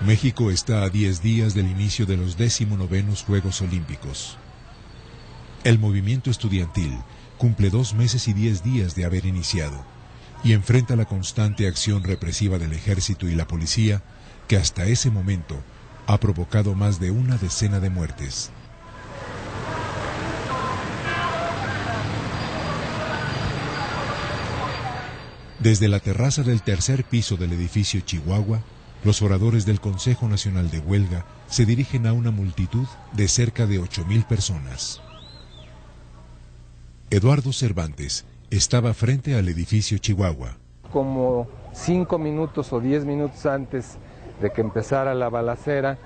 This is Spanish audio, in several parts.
México está a 10 días del inicio de los 19º Juegos Olímpicos. El movimiento estudiantil cumple 2 meses y 10 días de haber iniciado y enfrenta la constante acción represiva del ejército y la policía que hasta ese momento ha provocado más de una decena de muertes. Desde la terraza del tercer piso del edificio Chihuahua, los oradores del Consejo Nacional de Huelga se dirigen a una multitud de cerca de 8,000 personas. Eduardo Cervantes estaba frente al edificio Chihuahua. Como 5 minutos o 10 minutos antes de que empezara la balacera,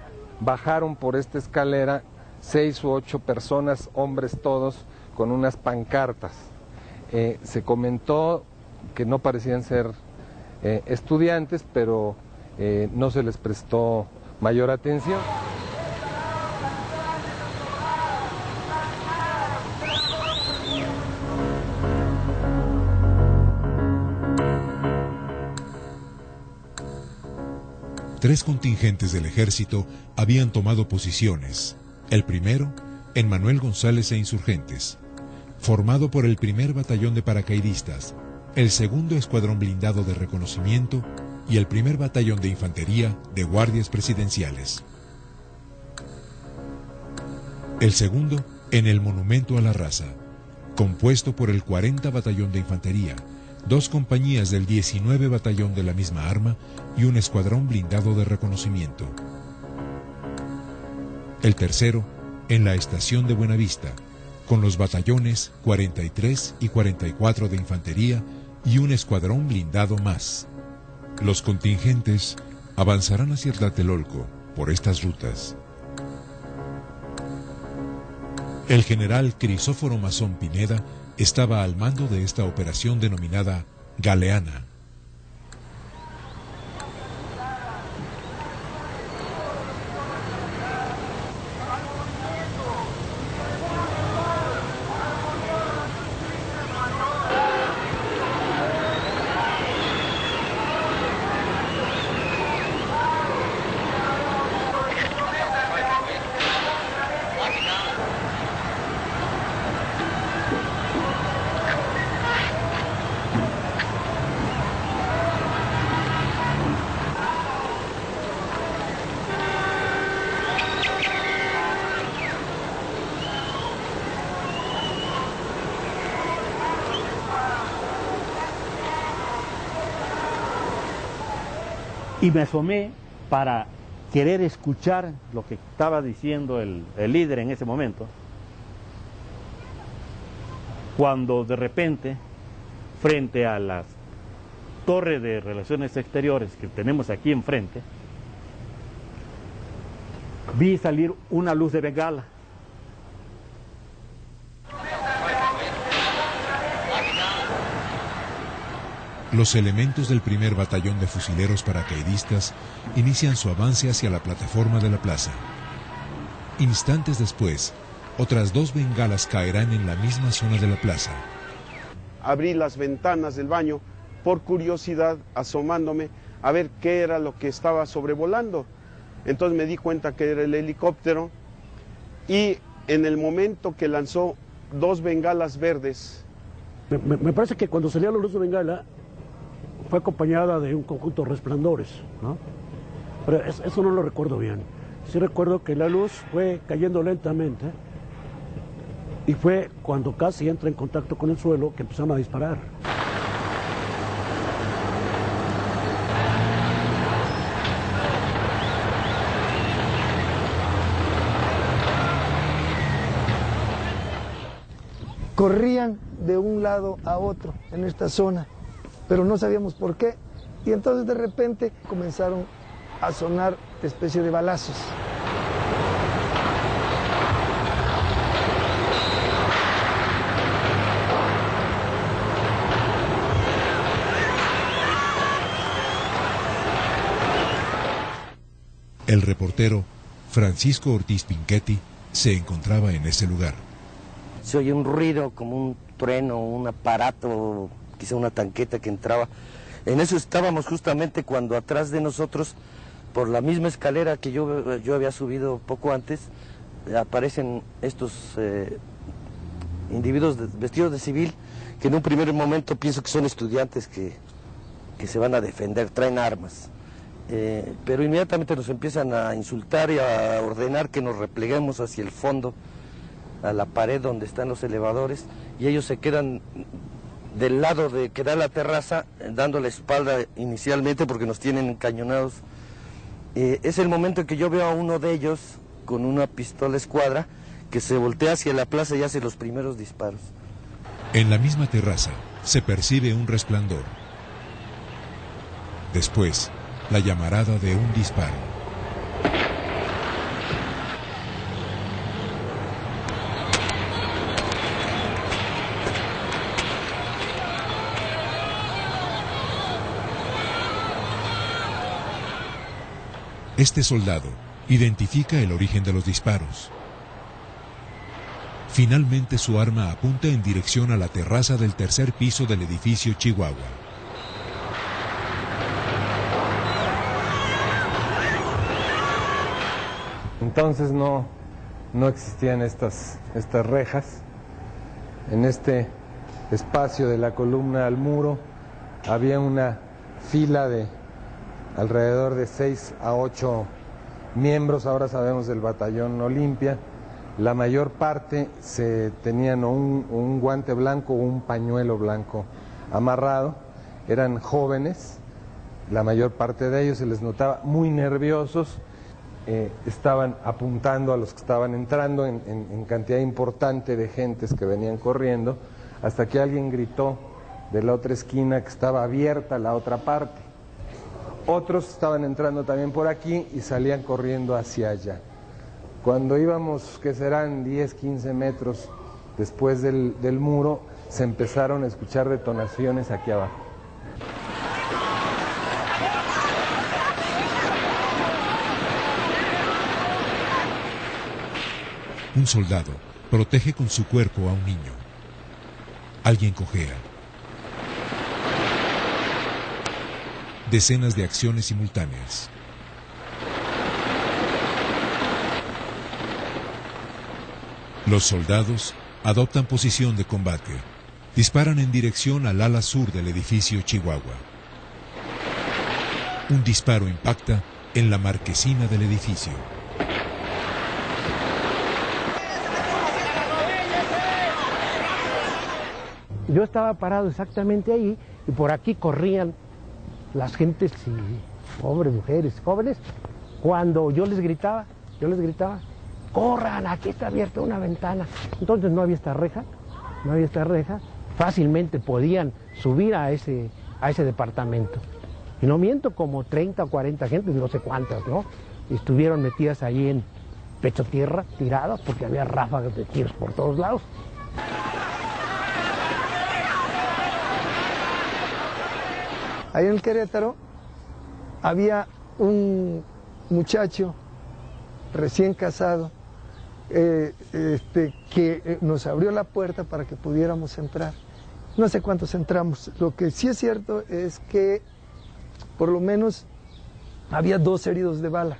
bajaron por esta escalera 6 u 8 personas, hombres todos, con unas pancartas. Se comentó que no parecían ser estudiantes, pero no se les prestó mayor atención. Tres contingentes del ejército habían tomado posiciones. El primero, en Manuel González e Insurgentes, formado por el primer batallón de paracaidistas, el segundo escuadrón blindado de reconocimiento y el primer batallón de infantería de guardias presidenciales. El segundo, en el Monumento a la Raza, compuesto por el 40 batallón de infantería, 2 compañías del 19 batallón de la misma arma y un escuadrón blindado de reconocimiento. El tercero, en la estación de Buenavista, con los batallones 43 y 44 de infantería y un escuadrón blindado más. Los contingentes avanzarán hacia Tlatelolco por estas rutas. El general Crisóforo Mazón Pineda estaba al mando de esta operación denominada Galeana. Y me asomé para querer escuchar lo que estaba diciendo el líder en ese momento, cuando de repente, frente a las torres de relaciones exteriores que tenemos aquí enfrente, vi salir una luz de bengala. Los elementos del primer batallón de fusileros paracaidistas inician su avance hacia la plataforma de la plaza. Instantes después, otras 2 bengalas caerán en la misma zona de la plaza. Abrí las ventanas del baño por curiosidad, asomándome a ver qué era lo que estaba sobrevolando. Entonces me di cuenta que era el helicóptero y en el momento que lanzó 2 bengalas verdes. Me parece que cuando salía la luz de bengala fue acompañada de un conjunto de resplandores, ¿no? Pero eso no lo recuerdo bien. Sí recuerdo que la luz fue cayendo lentamente y fue cuando casi entra en contacto con el suelo que empezaron a disparar. Corrían de un lado a otro en esta zona, pero no sabíamos por qué, y entonces de repente comenzaron a sonar especie de balazos. El reportero Francisco Ortiz Pinchetti se encontraba en ese lugar. Se oye un ruido como un trueno, un aparato, quizá una tanqueta que entraba. En eso estábamos justamente cuando atrás de nosotros por la misma escalera que yo había subido poco antes, aparecen estos individuos vestidos de civil, que en un primer momento pienso que son estudiantes que se van a defender, traen armas. Pero inmediatamente nos empiezan a insultar y a ordenar que nos repleguemos hacia el fondo, a la pared donde están los elevadores, y ellos se quedan del lado de que da la terraza, dando la espalda inicialmente porque nos tienen encañonados. Es el momento en que yo veo a uno de ellos con una pistola escuadra que se voltea hacia la plaza y hace los primeros disparos. En la misma terraza se percibe un resplandor. Después, la llamarada de un disparo. Este soldado identifica el origen de los disparos. Finalmente su arma apunta en dirección a la terraza del tercer piso del edificio Chihuahua. Entonces no existían estas rejas. En este espacio de la columna al muro había una fila de alrededor de 6 a 8 miembros, ahora sabemos, del batallón Olimpia. La mayor parte tenían un guante blanco o un pañuelo blanco amarrado. Eran jóvenes, la mayor parte de ellos se les notaba muy nerviosos. Estaban apuntando a los que estaban entrando en cantidad importante de gentes que venían corriendo, hasta que alguien gritó de la otra esquina que estaba abierta la otra parte. Otros estaban entrando también por aquí y salían corriendo hacia allá. Cuando íbamos, que serán 10, 15 metros después del muro, se empezaron a escuchar detonaciones aquí abajo. Un soldado protege con su cuerpo a un niño. Alguien cojea. Decenas de acciones simultáneas. Los soldados adoptan posición de combate. Disparan en dirección al ala sur del edificio Chihuahua. Un disparo impacta en la marquesina del edificio. Yo estaba parado exactamente ahí y por aquí corrían las gentes y pobres mujeres, jóvenes. Cuando yo les gritaba, corran, aquí está abierta una ventana. Entonces no había esta reja, fácilmente podían subir a ese departamento. Y no miento, como 30 o 40 gentes, no sé cuántas, ¿no? Estuvieron metidas ahí en pecho tierra, tiradas, porque había ráfagas de tiros por todos lados. Ahí en el Querétaro había un muchacho recién casado que nos abrió la puerta para que pudiéramos entrar. No sé cuántos entramos. Lo que sí es cierto es que por lo menos había 2 heridos de bala.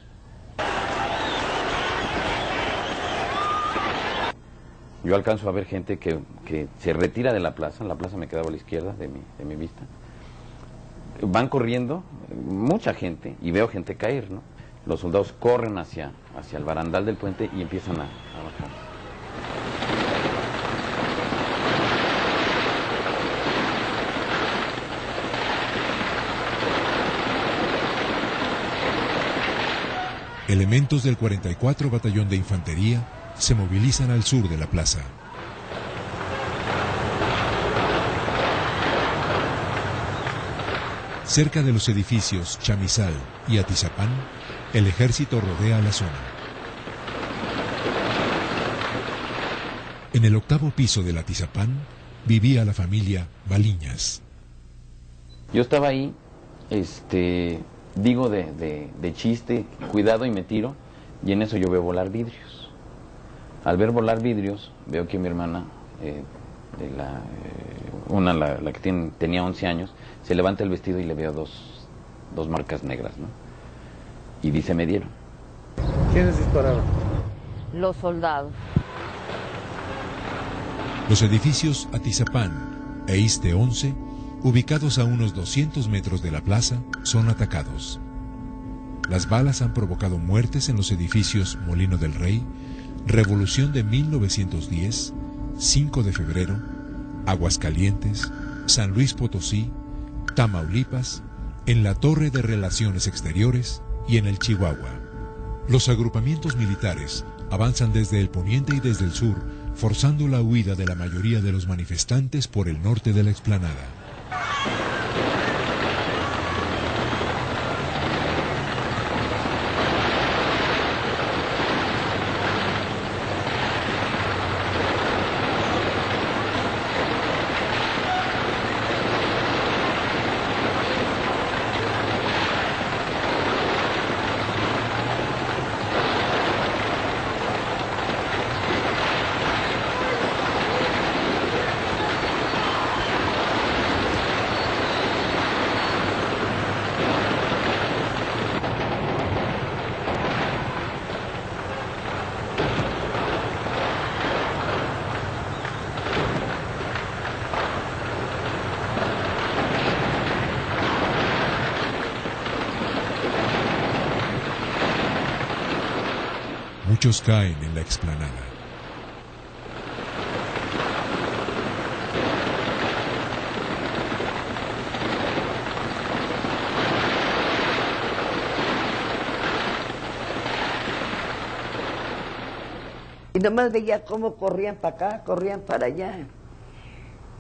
Yo alcanzo a ver gente que se retira de la plaza me quedaba a la izquierda de mi vista. Van corriendo, mucha gente, y veo gente caer, ¿no? Los soldados corren hacia el barandal del puente y empiezan a bajar. Elementos del 44 Batallón de Infantería se movilizan al sur de la plaza. Cerca de los edificios Chamizal y Atizapán, el ejército rodea la zona. En el 8º piso del Atizapán vivía la familia Baliñas. Yo estaba ahí, digo de chiste, cuidado, y me tiro, y en eso yo veo volar vidrios. Al ver volar vidrios, veo que mi hermana, la que tenía 11 años, se levanta el vestido y le veo dos marcas negras, ¿no? y se me dieron. ¿Quiénes dispararon? Los soldados. Los edificios Atizapán e Iste 11, ubicados a unos 200 metros de la plaza, son atacados. Las balas han provocado muertes en los edificios Molino del Rey, Revolución de 1910, 5 de febrero, Aguascalientes, San Luis Potosí, Tamaulipas, en la Torre de Relaciones Exteriores y en el Chihuahua. Los agrupamientos militares avanzan desde el poniente y desde el sur, forzando la huida de la mayoría de los manifestantes por el norte de la explanada. Muchos caen en la explanada. Y nomás veía cómo corrían para acá, corrían para allá.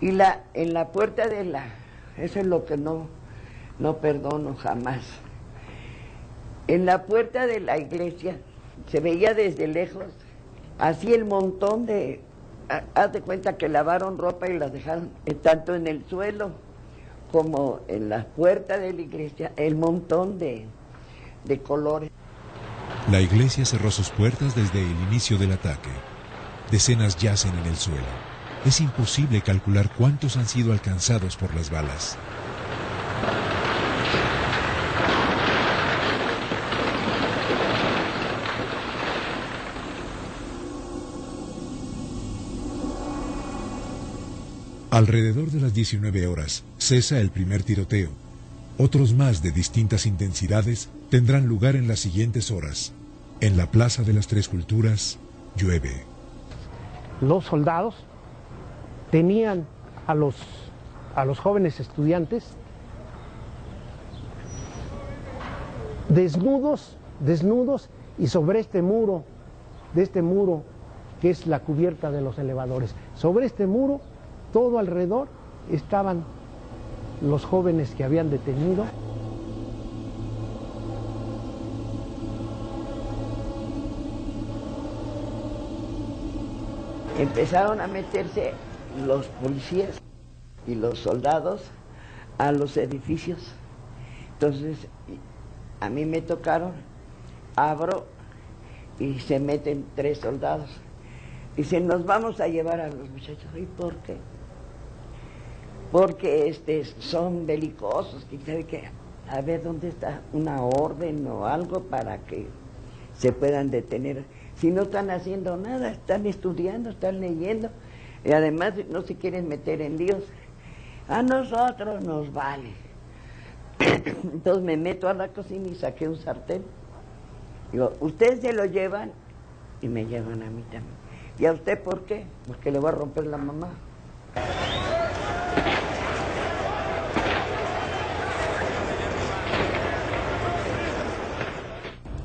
Y en la puerta eso es lo que no perdono jamás. En la puerta de la iglesia se veía desde lejos, así el montón haz de cuenta que lavaron ropa y la dejaron tanto en el suelo como en la puerta de la iglesia, el montón de colores. La iglesia cerró sus puertas desde el inicio del ataque. Decenas yacen en el suelo. Es imposible calcular cuántos han sido alcanzados por las balas. Alrededor de las 19 horas cesa el primer tiroteo. Otros más de distintas intensidades tendrán lugar en las siguientes horas. En la Plaza de las Tres Culturas llueve. Los soldados tenían a los jóvenes estudiantes desnudos y sobre este muro que es la cubierta de los elevadores. Sobre este muro, todo alrededor, estaban los jóvenes que habían detenido. Empezaron a meterse los policías y los soldados a los edificios. Entonces, a mí me tocaron, abro y se meten 3 soldados. Dicen, nos vamos a llevar a los muchachos. ¿Y por qué? Porque son belicosos, que sabe que a ver dónde está una orden o algo para que se puedan detener. Si no están haciendo nada, están estudiando, están leyendo, y además no se quieren meter en líos. A nosotros nos vale. Entonces me meto a la cocina y saqué un sartén. Digo, ustedes se lo llevan y me llevan a mí también. ¿Y a usted por qué? Porque le voy a romper la mamá.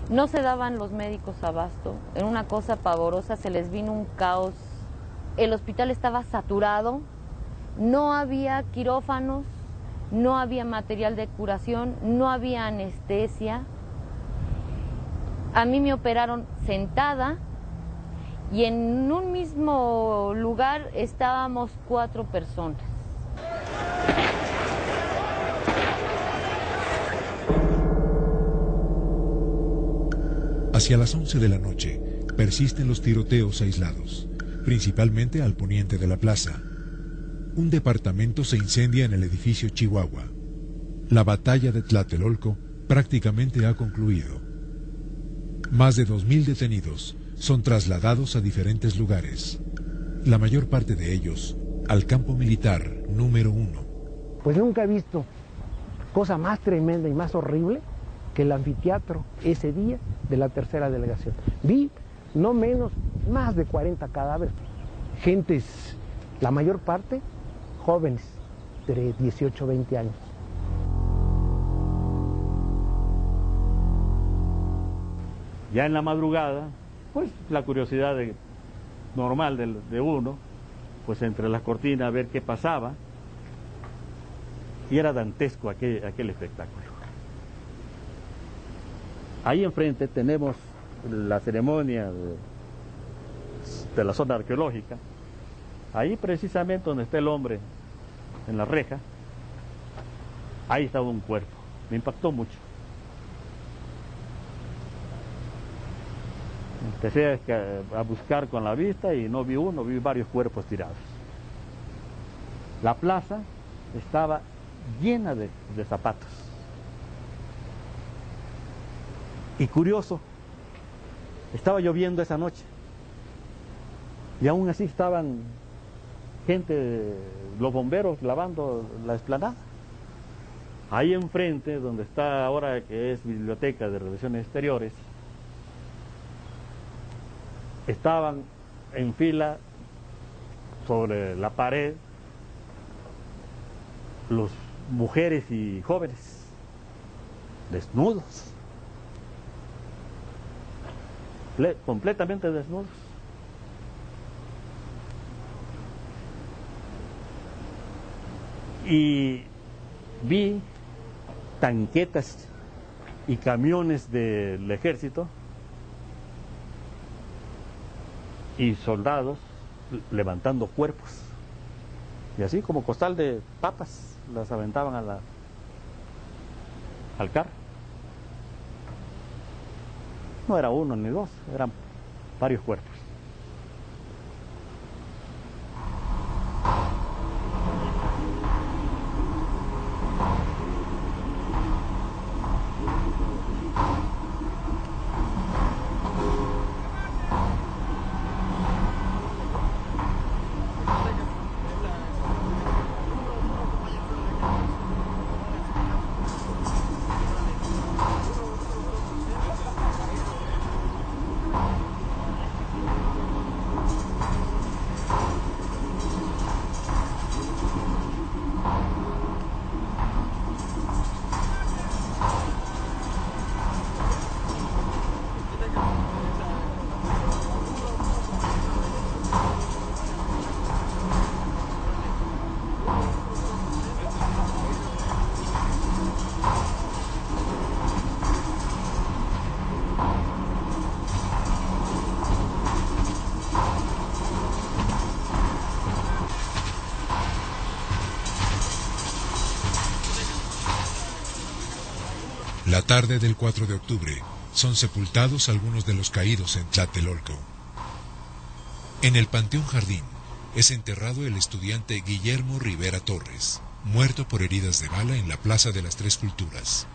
No se daban los médicos abasto, era una cosa pavorosa, se les vino un caos. El hospital estaba saturado, no había quirófanos, no había material de curación, no había anestesia. A mí me operaron sentada y en un mismo lugar estábamos 4 personas. Hacia las 11 de la noche persisten los tiroteos aislados, principalmente al poniente de la plaza. Un departamento se incendia en el edificio Chihuahua. La batalla de Tlatelolco prácticamente ha concluido. Más de 2.000 detenidos son trasladados a diferentes lugares, la mayor parte de ellos al campo militar número 1. Pues nunca he visto cosa más tremenda y más horrible que el anfiteatro ese día de la tercera delegación. Vi no menos, más de 40 cadáveres, gentes, la mayor parte jóvenes, de 18 o 20 años. Ya en la madrugada, pues la curiosidad normal de uno, pues entre las cortinas a ver qué pasaba, y era dantesco aquel espectáculo. Ahí enfrente tenemos la ceremonia de la zona arqueológica. Ahí precisamente donde está el hombre en la reja, ahí estaba un cuerpo. Me impactó mucho. Empecé a buscar con la vista y no vi uno, vi varios cuerpos tirados. La plaza estaba llena de zapatos. Y curioso, estaba lloviendo esa noche. Y aún así estaban gente, los bomberos lavando la explanada. Ahí enfrente, donde está ahora que es Biblioteca de Relaciones Exteriores, estaban en fila sobre la pared los mujeres y jóvenes desnudos, completamente desnudos. Y vi tanquetas y camiones del ejército y soldados levantando cuerpos, y así como costal de papas las aventaban al carro. No era uno ni dos, eran varios cuerpos. La tarde del 4 de octubre son sepultados algunos de los caídos en Tlatelolco. En el Panteón Jardín es enterrado el estudiante Guillermo Rivera Torres, muerto por heridas de bala en la Plaza de las Tres Culturas.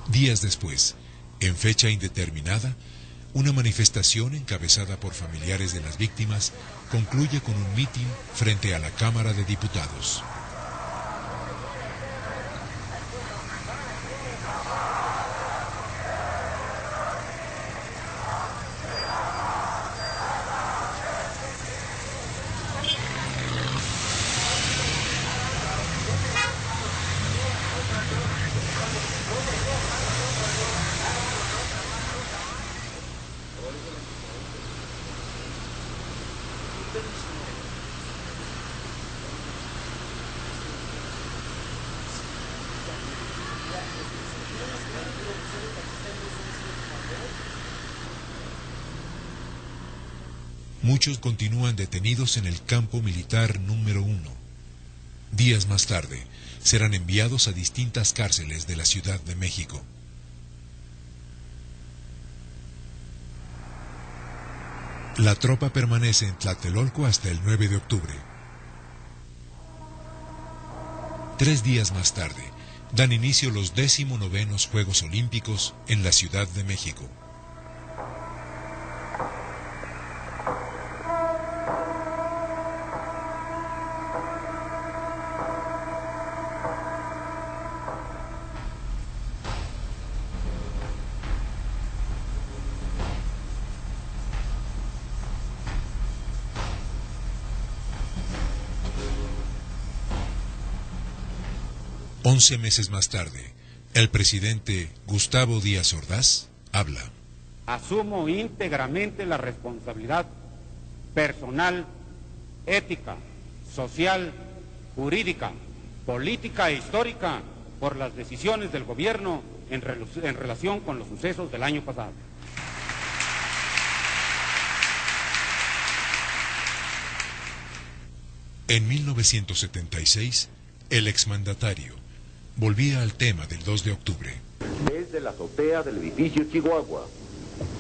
Días después, en fecha indeterminada, una manifestación encabezada por familiares de las víctimas concluye con un mitin frente a la Cámara de Diputados. Muchos continúan detenidos en el campo militar número 1. Días más tarde, serán enviados a distintas cárceles de la Ciudad de México. La tropa permanece en Tlatelolco hasta el 9 de octubre. 3 días más tarde, dan inicio los 19º Juegos Olímpicos en la Ciudad de México. Once meses más tarde, el presidente Gustavo Díaz Ordaz habla. Asumo íntegramente la responsabilidad personal, ética, social, jurídica, política e histórica por las decisiones del gobierno en relación con los sucesos del año pasado. En 1976, el exmandatario volvía al tema del 2 de octubre. Desde la azotea del edificio Chihuahua,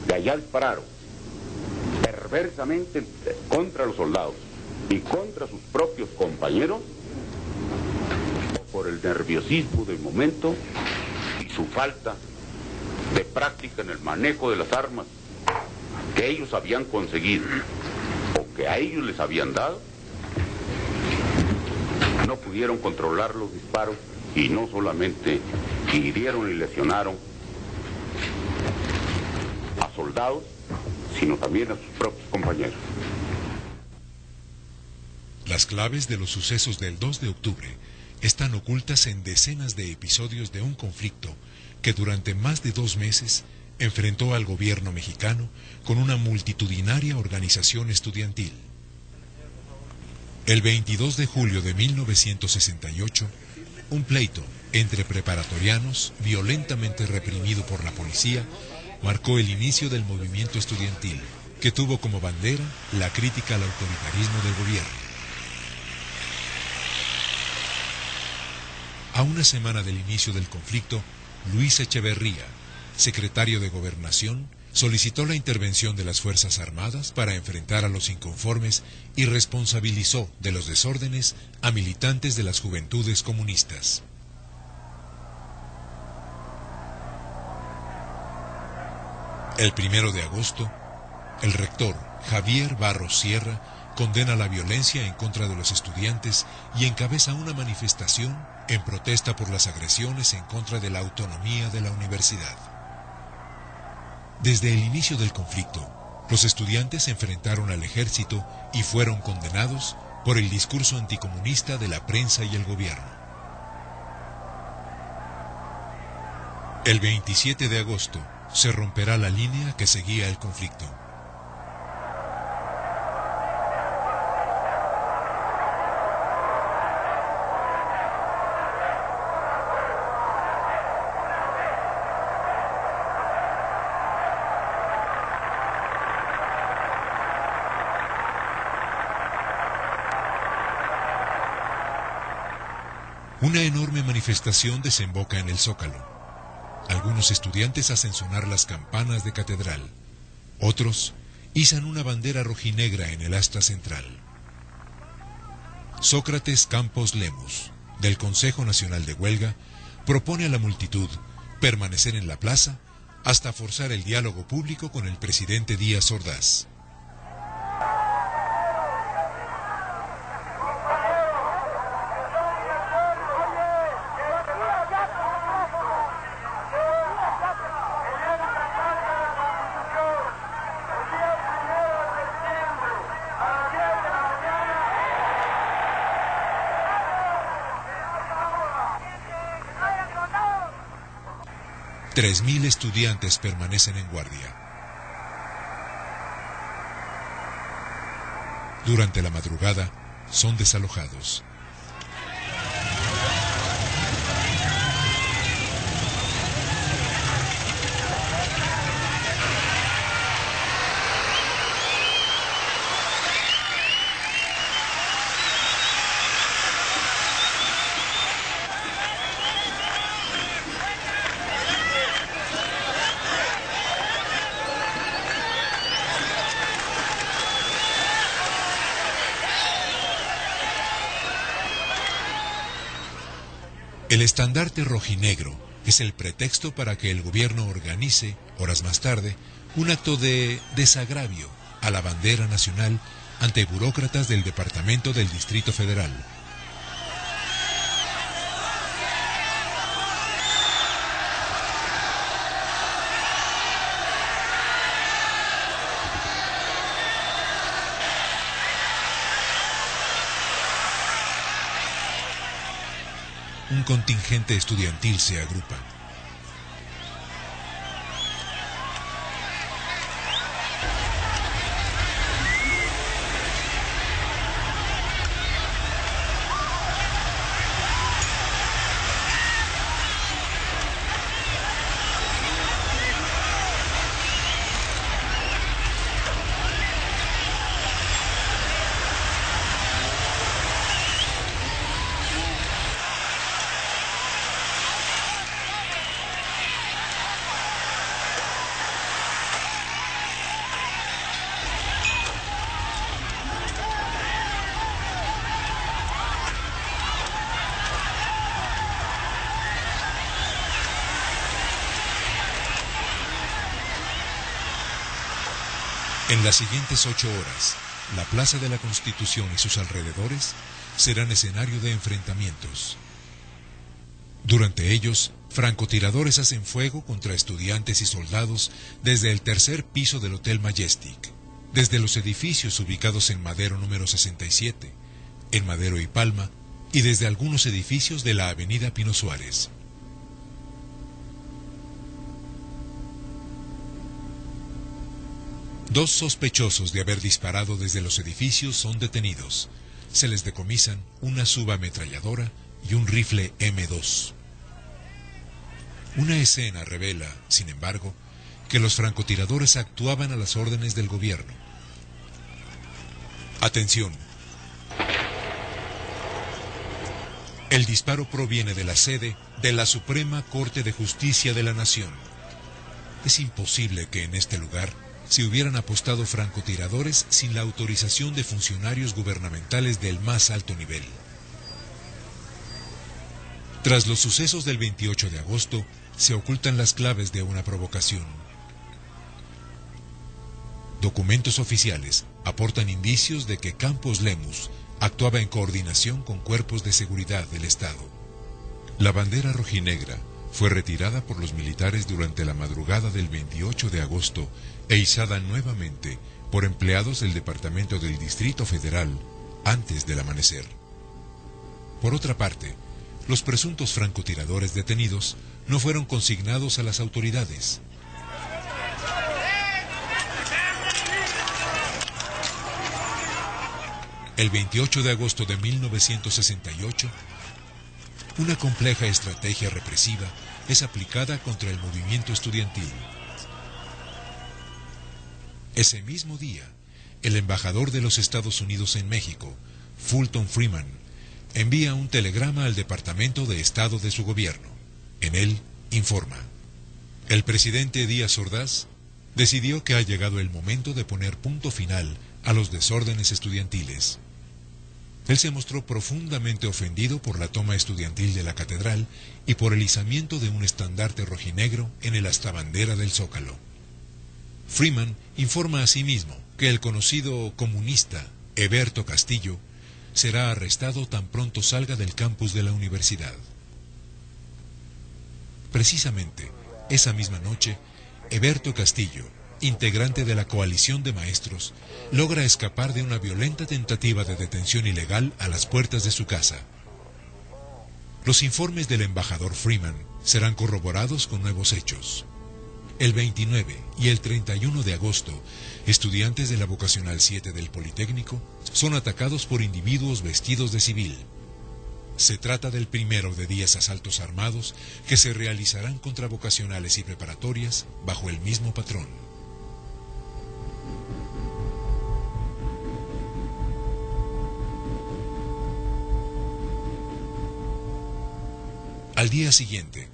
de allá dispararon perversamente contra los soldados y contra sus propios compañeros por el nerviosismo del momento y su falta de práctica en el manejo de las armas que ellos habían conseguido o que a ellos les habían dado. No pudieron controlar los disparos y no solamente hirieron y lesionaron a soldados, sino también a sus propios compañeros. Las claves de los sucesos del 2 de octubre están ocultas en decenas de episodios de un conflicto que durante más de 2 meses enfrentó al gobierno mexicano con una multitudinaria organización estudiantil. El 22 de julio de 1968, un pleito entre preparatorianos, violentamente reprimido por la policía, marcó el inicio del movimiento estudiantil, que tuvo como bandera la crítica al autoritarismo del gobierno. A una semana del inicio del conflicto, Luis Echeverría, secretario de Gobernación, solicitó la intervención de las Fuerzas Armadas para enfrentar a los inconformes y responsabilizó de los desórdenes a militantes de las Juventudes Comunistas. El 1 de agosto, el rector Javier Barros Sierra condena la violencia en contra de los estudiantes y encabeza una manifestación en protesta por las agresiones en contra de la autonomía de la universidad. Desde el inicio del conflicto, los estudiantes se enfrentaron al ejército y fueron condenados por el discurso anticomunista de la prensa y el gobierno. El 27 de agosto se romperá la línea que seguía el conflicto. Una enorme manifestación desemboca en el Zócalo. Algunos estudiantes hacen sonar las campanas de catedral. Otros izan una bandera rojinegra en el asta central. Sócrates Campos Lemus, del Consejo Nacional de Huelga, propone a la multitud permanecer en la plaza hasta forzar el diálogo público con el presidente Díaz Ordaz. $3,000 estudiantes permanecen en guardia. Durante la madrugada, son desalojados. El estandarte rojinegro es el pretexto para que el gobierno organice, horas más tarde, un acto de desagravio a la bandera nacional ante burócratas del Departamento del Distrito Federal. Un contingente estudiantil se agrupa. En las siguientes 8 horas, la Plaza de la Constitución y sus alrededores serán escenario de enfrentamientos. Durante ellos, francotiradores hacen fuego contra estudiantes y soldados desde el tercer piso del Hotel Majestic, desde los edificios ubicados en Madero número 67, en Madero y Palma, y desde algunos edificios de la Avenida Pino Suárez. Dos sospechosos de haber disparado desde los edificios son detenidos. Se les decomisan una subametralladora y un rifle M2. Una escena revela, sin embargo, que los francotiradores actuaban a las órdenes del gobierno. Atención. El disparo proviene de la sede de la Suprema Corte de Justicia de la Nación. Es imposible que en este lugar se hubieran apostado francotiradores sin la autorización de funcionarios gubernamentales del más alto nivel. Tras los sucesos del 28 de agosto, se ocultan las claves de una provocación. Documentos oficiales aportan indicios de que Campos Lemus actuaba en coordinación con cuerpos de seguridad del Estado. La bandera rojinegra fue retirada por los militares durante la madrugada del 28 de agosto e izada nuevamente por empleados del Departamento del Distrito Federal antes del amanecer. Por otra parte, los presuntos francotiradores detenidos no fueron consignados a las autoridades. El 28 de agosto de 1968, una compleja estrategia represiva es aplicada contra el movimiento estudiantil. Ese mismo día, el embajador de los Estados Unidos en México, Fulton Freeman, envía un telegrama al Departamento de Estado de su gobierno. En él informa: el presidente Díaz Ordaz decidió que ha llegado el momento de poner punto final a los desórdenes estudiantiles. Él se mostró profundamente ofendido por la toma estudiantil de la catedral y por el izamiento de un estandarte rojinegro en el astabandera del Zócalo. Freeman informa asimismo que el conocido comunista Heberto Castillo será arrestado tan pronto salga del campus de la universidad. Precisamente, esa misma noche, Heberto Castillo, integrante de la coalición de maestros, logra escapar de una violenta tentativa de detención ilegal a las puertas de su casa. Los informes del embajador Freeman serán corroborados con nuevos hechos. El 29 y el 31 de agosto, estudiantes de la Vocacional 7 del Politécnico son atacados por individuos vestidos de civil. Se trata del primero de 10 asaltos armados que se realizarán contra vocacionales y preparatorias bajo el mismo patrón. Al día siguiente,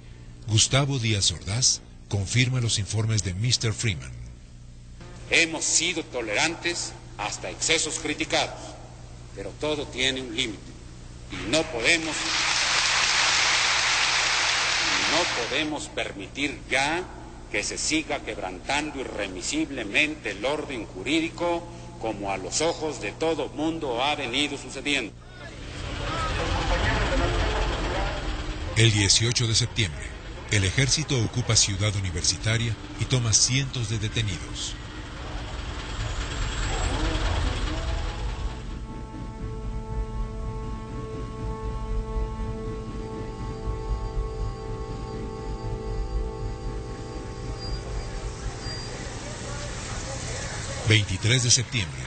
Gustavo Díaz Ordaz confirma los informes de Mr. Freeman. Hemos sido tolerantes hasta excesos criticados, pero todo tiene un límite y no podemos No podemos permitir ya que se siga quebrantando irremisiblemente el orden jurídico como a los ojos de todo mundo ha venido sucediendo. El 18 de septiembre, el ejército ocupa Ciudad Universitaria y toma cientos de detenidos. ...23 de septiembre...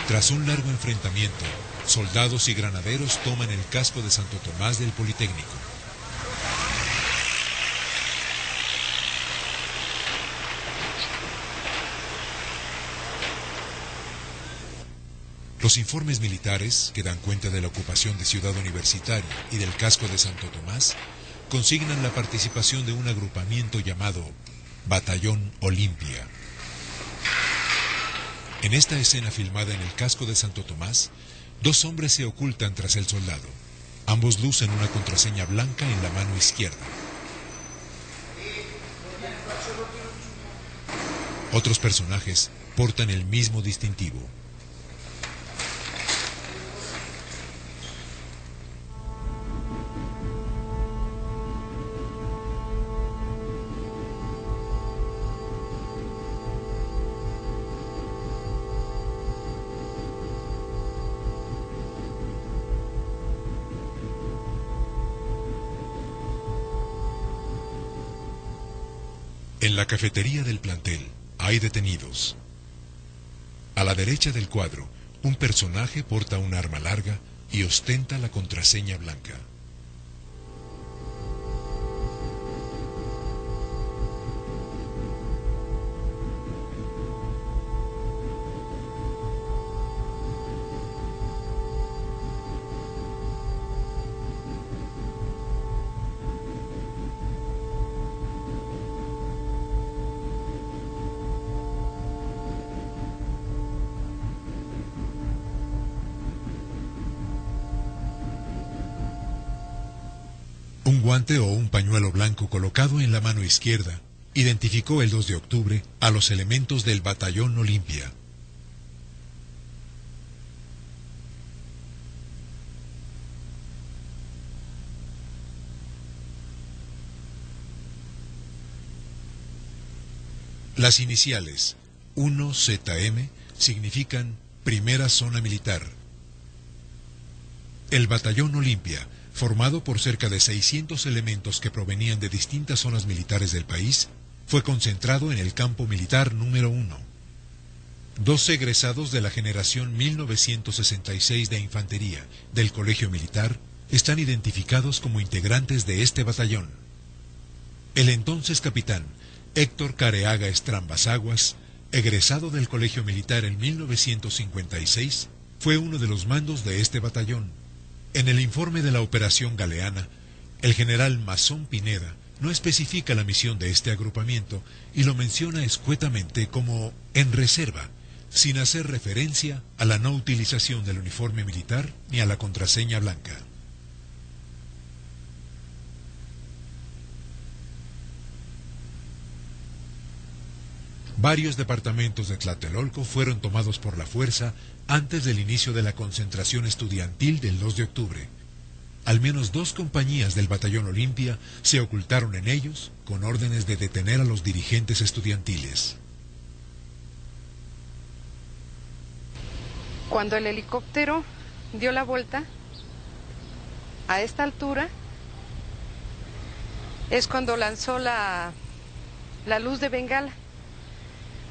Tras un largo enfrentamiento, soldados y granaderos toman el casco de Santo Tomás del Politécnico. Los informes militares, que dan cuenta de la ocupación de Ciudad Universitaria y del casco de Santo Tomás, consignan la participación de un agrupamiento llamado Batallón Olimpia. En esta escena filmada en el casco de Santo Tomás, dos hombres se ocultan tras el soldado. Ambos lucen una contraseña blanca en la mano izquierda. Otros personajes portan el mismo distintivo. En la cafetería del plantel hay detenidos. A la derecha del cuadro, un personaje porta un arma larga y ostenta la contraseña blanca. Un guante o un pañuelo blanco colocado en la mano izquierda identificó el 2 de octubre a los elementos del Batallón Olimpia. Las iniciales 1ZM significan Primera Zona Militar. El Batallón Olimpia, formado por cerca de 600 elementos que provenían de distintas zonas militares del país, fue concentrado en el campo militar número 1. 12 egresados de la generación 1966 de Infantería del Colegio Militar están identificados como integrantes de este batallón. El entonces capitán Héctor Careaga Estrambas Aguas, egresado del Colegio Militar en 1956, fue uno de los mandos de este batallón. En el informe de la Operación Galeana, el general Masón Pineda no especifica la misión de este agrupamiento y lo menciona escuetamente como en reserva, sin hacer referencia a la no utilización del uniforme militar ni a la contraseña blanca. Varios departamentos de Tlatelolco fueron tomados por la fuerza antes del inicio de la concentración estudiantil del 2 de octubre. Al menos 2 compañías del Batallón Olimpia se ocultaron en ellos con órdenes de detener a los dirigentes estudiantiles. Cuando el helicóptero dio la vuelta, a esta altura, es cuando lanzó la luz de bengala.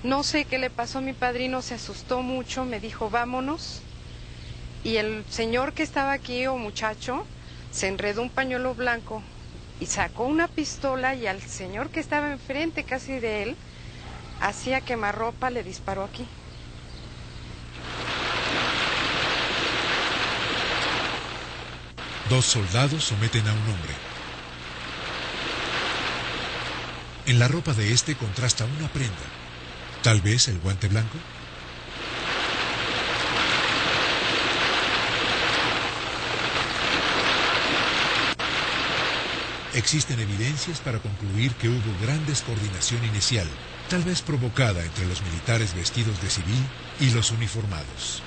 No sé qué le pasó a mi padrino, se asustó mucho, me dijo vámonos. Y el señor que estaba aquí, o muchacho, se enredó un pañuelo blanco y sacó una pistola y al señor que estaba enfrente casi de él, hacía quemarropa, le disparó aquí. Dos soldados someten a un hombre. En la ropa de este contrasta una prenda. ¿Tal vez el guante blanco? existen evidencias para concluir que hubo gran descoordinación inicial, tal vez provocada entre los militares vestidos de civil y los uniformados.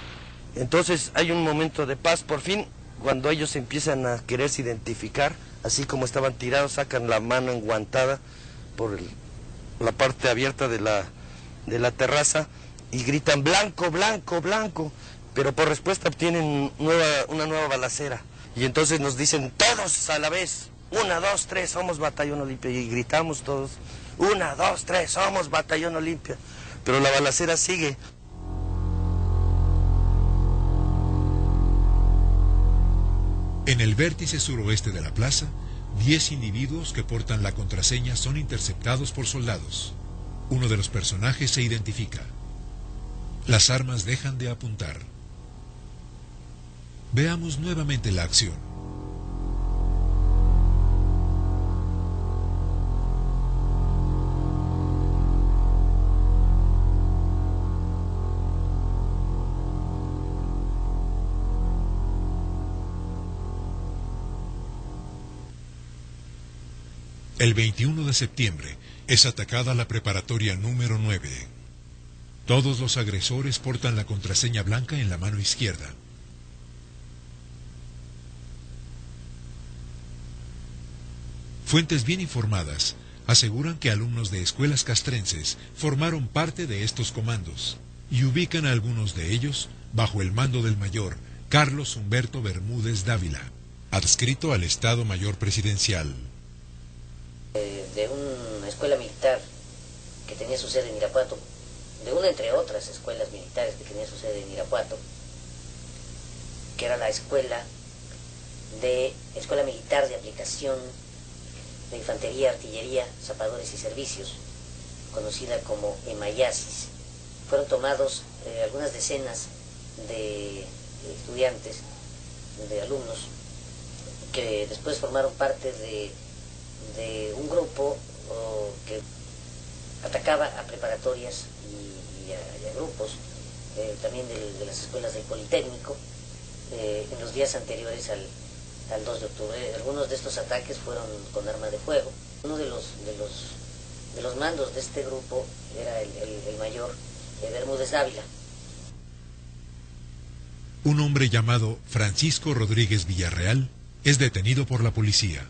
Entonces hay un momento de paz por fin, cuando ellos empiezan a quererse identificar, así como estaban tirados, sacan la mano enguantada por la parte abierta de la terraza y gritan blanco, blanco, blanco, pero por respuesta obtienen una nueva balacera. Y entonces nos dicen todos a la vez, 1, 2, 3, somos Batallón Olimpia, y gritamos todos, 1, 2, 3, somos Batallón Olimpia, pero la balacera sigue. En el vértice suroeste de la plaza, 10 individuos que portan la contraseña son interceptados por soldados. Uno de los personajes se identifica. Las armas dejan de apuntar. Veamos nuevamente la acción. El 21 de septiembre es atacada la preparatoria número 9. Todos los agresores portan la contraseña blanca en la mano izquierda. Fuentes bien informadas aseguran que alumnos de escuelas castrenses formaron parte de estos comandos y ubican a algunos de ellos bajo el mando del mayor Carlos Humberto Bermúdez Dávila, adscrito al Estado Mayor Presidencial. De una escuela militar que tenía su sede en Irapuato, de una entre otras escuelas militares que tenía su sede en Irapuato, que era la Escuela Militar de Aplicación de Infantería, Artillería, Zapadores y Servicios, conocida como EMAYASIS. Fueron tomados algunas decenas de estudiantes, de alumnos, que después formaron parte de un grupo que atacaba a preparatorias y a grupos, también de las escuelas del Politécnico, en los días anteriores al 2 de octubre. Algunos de estos ataques fueron con arma de fuego. Uno de los mandos de este grupo era el mayor Bermúdez Dávila. Un hombre llamado Francisco Rodríguez Villarreal es detenido por la policía.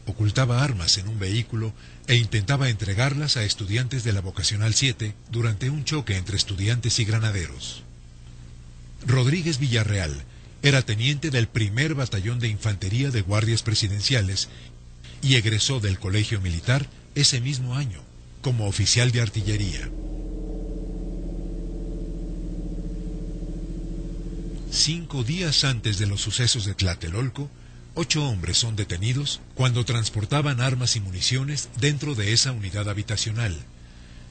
Ocultaba armas en un vehículo e intentaba entregarlas a estudiantes de la Vocacional 7 durante un choque entre estudiantes y granaderos. Rodríguez Villarreal era teniente del 1er Batallón de Infantería de Guardias Presidenciales y egresó del Colegio Militar ese mismo año como oficial de artillería. 5 días antes de los sucesos de Tlatelolco, 8 hombres son detenidos cuando transportaban armas y municiones dentro de esa unidad habitacional,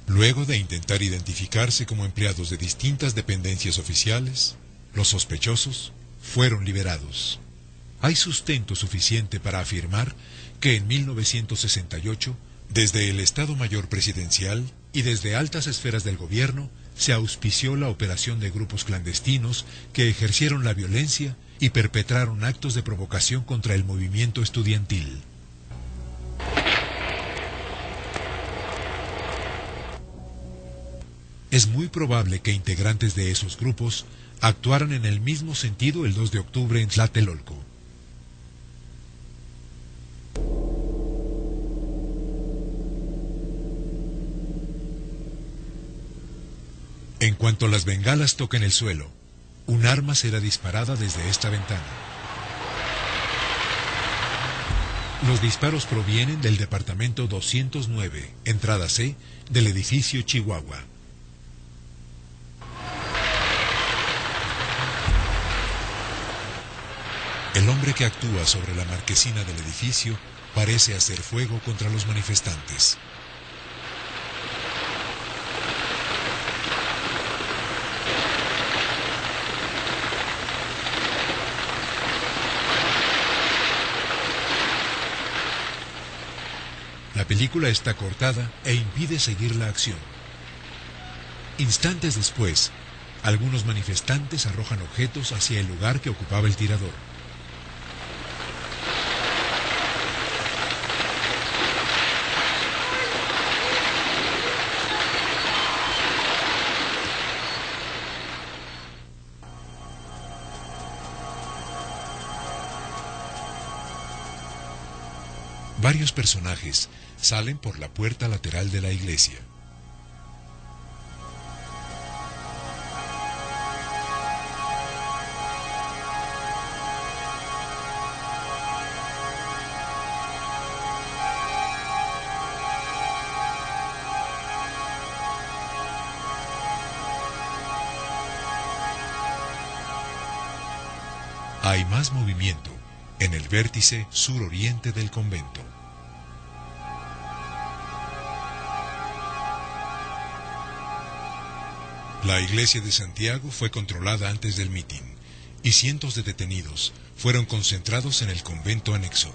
luego de intentar identificarse como empleados de distintas dependencias oficiales. Los sospechosos fueron liberados. Hay sustento suficiente para afirmar que en 1968, desde el Estado Mayor Presidencial y desde altas esferas del gobierno, se auspició la operación de grupos clandestinos que ejercieron la violencia y perpetraron actos de provocación contra el movimiento estudiantil. Es muy probable que integrantes de esos grupos actuaran en el mismo sentido el 2 de octubre en Tlatelolco. En cuanto las bengalas toquen el suelo, un arma será disparada desde esta ventana. Los disparos provienen del departamento 209, entrada C, del edificio Chihuahua. El hombre que actúa sobre la marquesina del edificio parece hacer fuego contra los manifestantes. La película está cortada e impide seguir la acción. Instantes después, algunos manifestantes arrojan objetos hacia el lugar que ocupaba el tirador. varios personajes salen por la puerta lateral de la iglesia. Hay más movimiento en el vértice suroriente del convento. La iglesia de Santiago fue controlada antes del mitin y cientos de detenidos fueron concentrados en el convento anexo.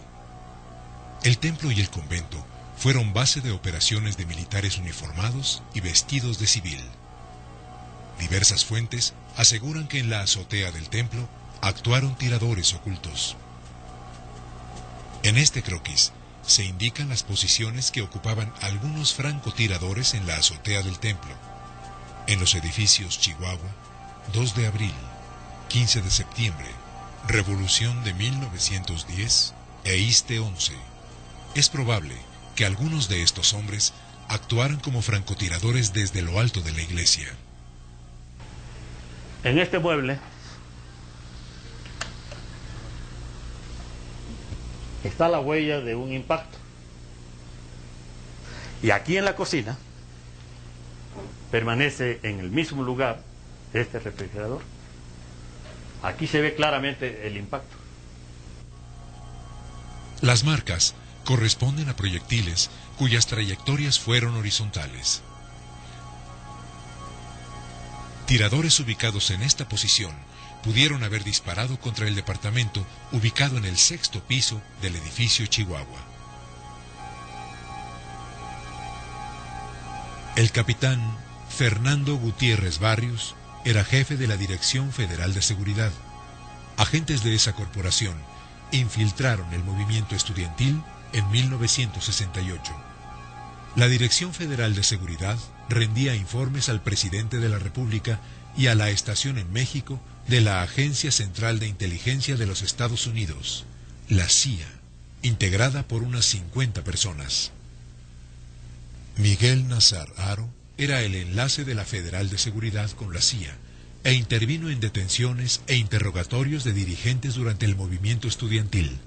El templo y el convento fueron base de operaciones de militares uniformados y vestidos de civil. Diversas fuentes aseguran que en la azotea del templo actuaron tiradores ocultos. En este croquis se indican las posiciones que ocupaban algunos francotiradores en la azotea del templo, en los edificios Chihuahua, 2 de abril, 15 de septiembre, Revolución de 1910 e Iste 11. Es probable que algunos de estos hombres actuaran como francotiradores desde lo alto de la iglesia. En este mueble está la huella de un impacto. Y aquí en la cocina permanece en el mismo lugar este refrigerador. Aquí se ve claramente el impacto. Las marcas corresponden a proyectiles cuyas trayectorias fueron horizontales. Tiradores ubicados en esta posición pudieron haber disparado contra el departamento ubicado en el 6º piso del edificio Chihuahua. El capitán Fernando Gutiérrez Barrios era jefe de la Dirección Federal de Seguridad. Agentes de esa corporación infiltraron el movimiento estudiantil en 1968. La Dirección Federal de Seguridad rendía informes al presidente de la República y a la estación en México de la Agencia Central de Inteligencia de los Estados Unidos, la CIA, integrada por unas 50 personas. Miguel Nazar Haro era el enlace de la Federal de Seguridad con la CIA e intervino en detenciones e interrogatorios de dirigentes durante el movimiento estudiantil.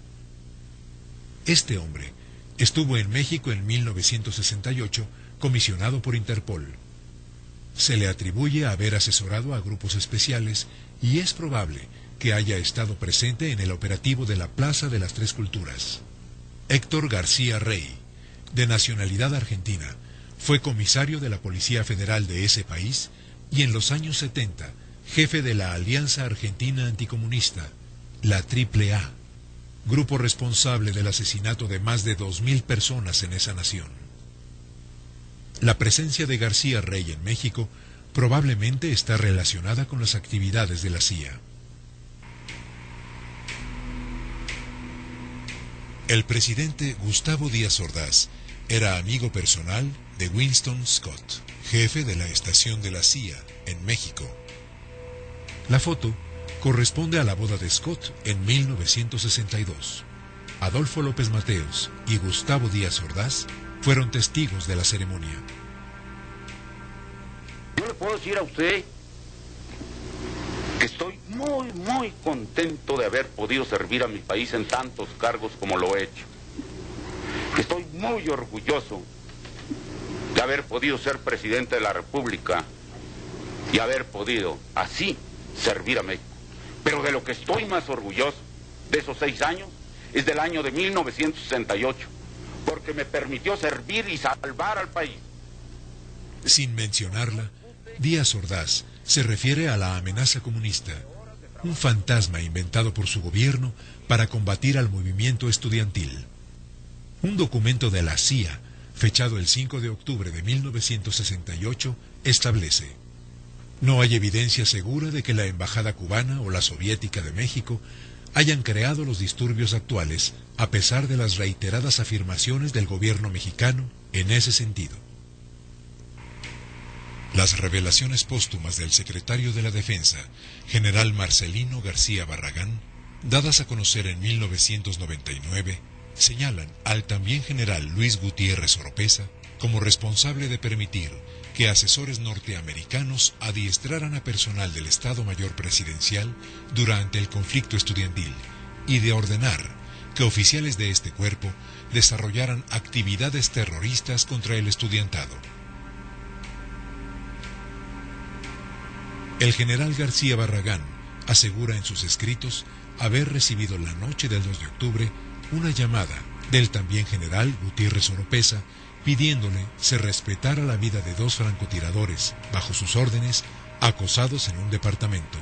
Este hombre estuvo en México en 1968, comisionado por Interpol. Se le atribuye haber asesorado a grupos especiales y es probable que haya estado presente en el operativo de la Plaza de las Tres Culturas. Héctor García Rey, de nacionalidad argentina, fue comisario de la Policía Federal de ese país y en los años 70, jefe de la Alianza Argentina Anticomunista, la AAA, grupo responsable del asesinato de más de 2.000 personas en esa nación. La presencia de García Rey en México probablemente está relacionada con las actividades de la CIA. El presidente Gustavo Díaz Ordaz era amigo personal de Winston Scott, jefe de la estación de la CIA en México. La foto corresponde a la boda de Scott en 1962. Adolfo López Mateos y Gustavo Díaz Ordaz fueron testigos de la ceremonia. Yo le puedo decir a usted que estoy muy contento de haber podido servir a mi país en tantos cargos como lo he hecho. Estoy muy orgulloso de haber podido ser presidente de la República y haber podido así servir a México. Pero de lo que estoy más orgulloso de esos 6 años es del año de 1968, porque me permitió servir y salvar al país. Sin mencionarla, Díaz Ordaz se refiere a la amenaza comunista, un fantasma inventado por su gobierno para combatir al movimiento estudiantil. Un documento de la CIA, fechado el 5 de octubre de 1968, establece: no hay evidencia segura de que la embajada cubana o la soviética de México hayan creado los disturbios actuales, a pesar de las reiteradas afirmaciones del gobierno mexicano en ese sentido. Las revelaciones póstumas del secretario de la Defensa, general Marcelino García Barragán, dadas a conocer en 1999, señalan al también general Luis Gutiérrez Oropesa como responsable de permitir que asesores norteamericanos adiestraran a personal del Estado Mayor Presidencial durante el conflicto estudiantil y de ordenar que oficiales de este cuerpo desarrollaran actividades terroristas contra el estudiantado. El general García Barragán asegura en sus escritos haber recibido la noche del 2 de octubre una llamada del también general Gutiérrez Oropesa pidiéndole se respetara la vida de 2 francotiradores bajo sus órdenes acosados en un departamento.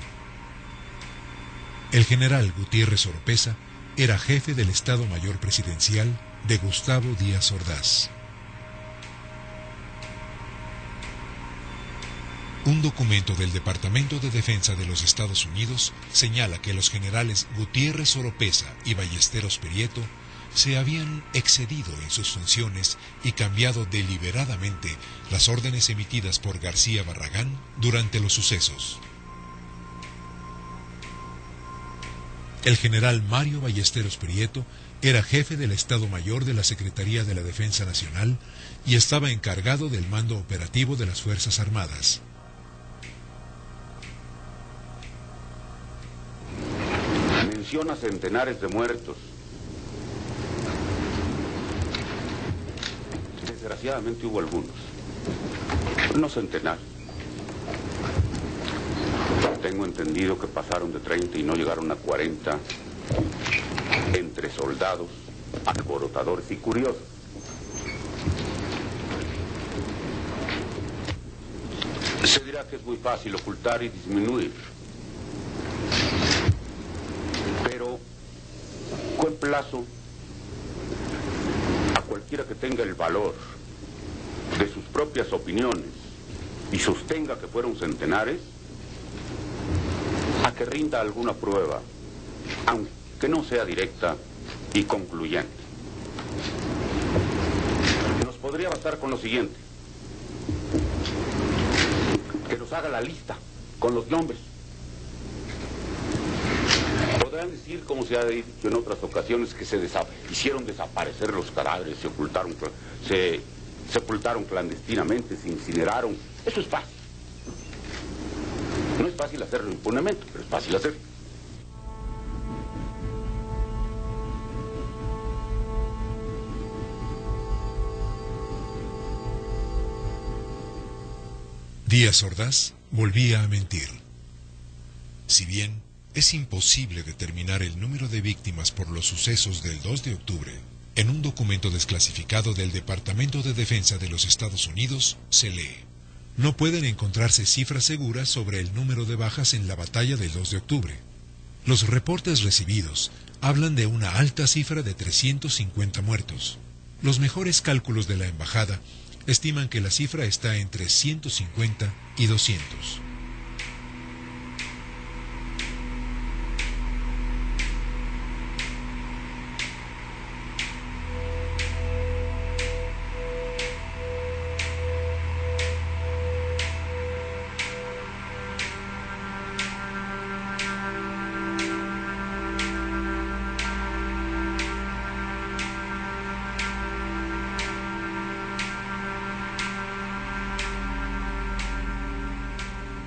El general Gutiérrez Oropesa era jefe del Estado Mayor Presidencial de Gustavo Díaz Ordaz. Un documento del Departamento de Defensa de los Estados Unidos señala que los generales Gutiérrez Oropesa y Ballesteros Prieto se habían excedido en sus funciones y cambiado deliberadamente las órdenes emitidas por García Barragán durante los sucesos. El general Mario Ballesteros Prieto era jefe del Estado Mayor de la Secretaría de la Defensa Nacional y estaba encargado del mando operativo de las Fuerzas Armadas. Menciona centenares de muertos. Desgraciadamente hubo algunos, no centenares. Tengo entendido que pasaron de 30 y no llegaron a 40 entre soldados, alborotadores y curiosos. Se dirá que es muy fácil ocultar y disminuir, pero con plazo a cualquiera que tenga el valor de sus propias opiniones y sostenga que fueron centenares, a que rinda alguna prueba, aunque no sea directa y concluyente. Nos podría bastar con lo siguiente: que nos haga la lista con los nombres. Podrán decir, como se ha dicho en otras ocasiones, que se hicieron desaparecer los cadáveres, se sepultaron clandestinamente, se incineraron. Eso es fácil. No es fácil hacerlo impunemente, pero es fácil hacerlo. Díaz Ordaz volvía a mentir. Si bien es imposible determinar el número de víctimas por los sucesos del 2 de octubre, en un documento desclasificado del Departamento de Defensa de los Estados Unidos se lee: no pueden encontrarse cifras seguras sobre el número de bajas en la batalla del 2 de octubre. Los reportes recibidos hablan de una alta cifra de 350 muertos. Los mejores cálculos de la embajada estiman que la cifra está entre 150 y 200.